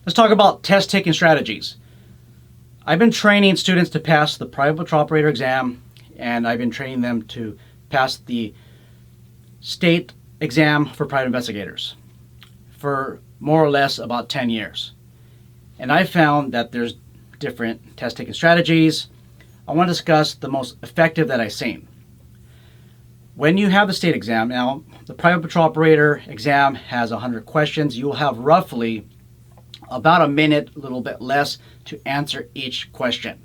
Let's talk about test taking strategies. I've been training students to pass the private patrol operator exam, and I've been training them to pass the state exam for private investigators for more or less about 10 years. And I found that there's different test taking strategies. I want to discuss the most effective that I've seen. When you have the state exam, now the private patrol operator exam has 100 questions. You'll have roughly about a minute, a little bit less, to answer each question.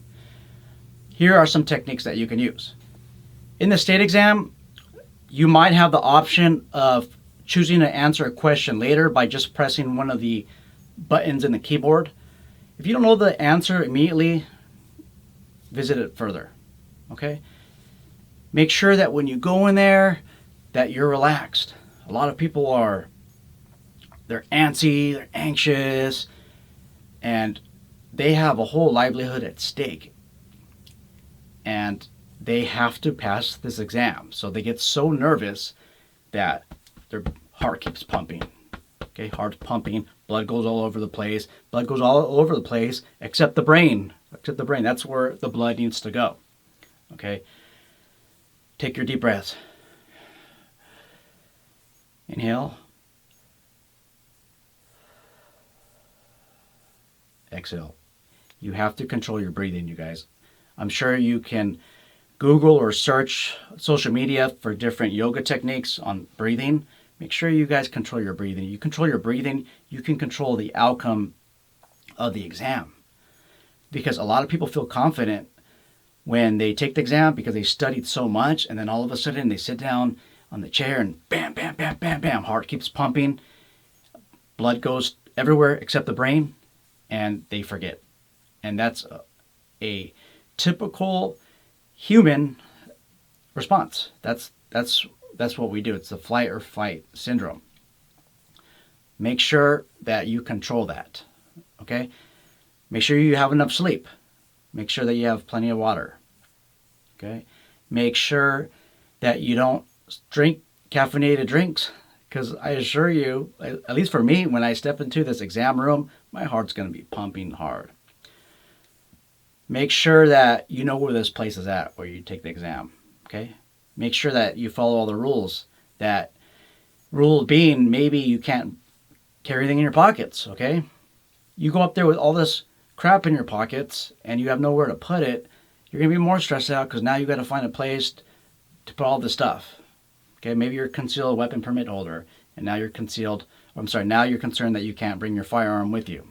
Here are some techniques that you can use. In the state exam, you might have the option of choosing to answer a question later by just pressing one of the buttons in the keyboard. If you don't know the answer immediately, visit it further, okay? Make sure that when you go in there that you're relaxed. A lot of people they're antsy, they're anxious, and they have a whole livelihood at stake. And they have to pass this exam. So they get so nervous that their heart keeps pumping. Okay, heart's pumping, blood goes all over the place. Blood goes all over the place except the brain. Except the brain. That's where the blood needs to go. Okay? Take your deep breaths. Inhale. Exhale. You have to control your breathing, you guys. I'm sure you can Google or search social media for different yoga techniques on breathing. Make sure you guys control your breathing. You control your breathing, you can control the outcome of the exam. Because a lot of people feel confident when they take the exam because they studied so much, and then all of a sudden they sit down on the chair and bam, bam, bam, bam, bam, heart keeps pumping, blood goes everywhere except the brain, and they forget. And that's a typical human response. That's what we do. It's the flight or fight syndrome. Make sure that you control that, okay? Make sure you have enough sleep. Make sure that you have plenty of water, okay? Make sure that you don't drink caffeinated drinks, because I assure you, at least for me, when I step into this exam room, my heart's going to be pumping hard. Make sure that you know where this place is at where you take the exam, okay? Make sure that you follow all the rules. That rule being, maybe you can't carry anything in your pockets, okay? You go up there with all this crap in your pockets and you have nowhere to put it, you're going to be more stressed out because now you got to find a place to put all this stuff. Okay, maybe you're a concealed weapon permit holder, and now you're now you're concerned that you can't bring your firearm with you.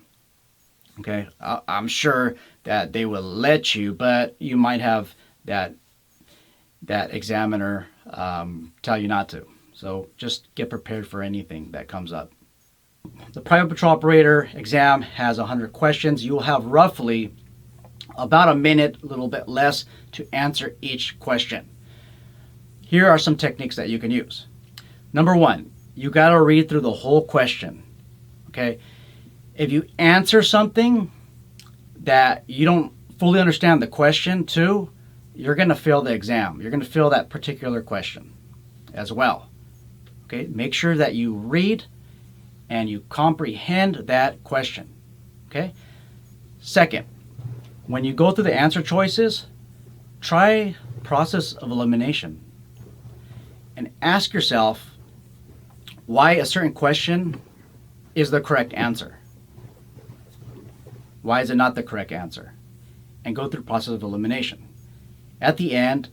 Okay, I'm sure that they will let you, but you might have that examiner tell you not to. So just get prepared for anything that comes up. The private patrol operator exam has 100 questions. You'll have roughly about a minute, a little bit less, to answer each question. Here are some techniques that you can use. Number one, you got to read through the whole question. Okay? If you answer something that you don't fully understand the question to, you're going to fail the exam. You're going to fail that particular question as well. Okay? Make sure that you read and you comprehend that question. Okay? Second, when you go through the answer choices, try process of elimination. And ask yourself why a certain question is the correct answer. Why is it not the correct answer? And go through the process of elimination. At the end,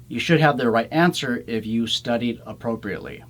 you should have the right answer if you studied appropriately.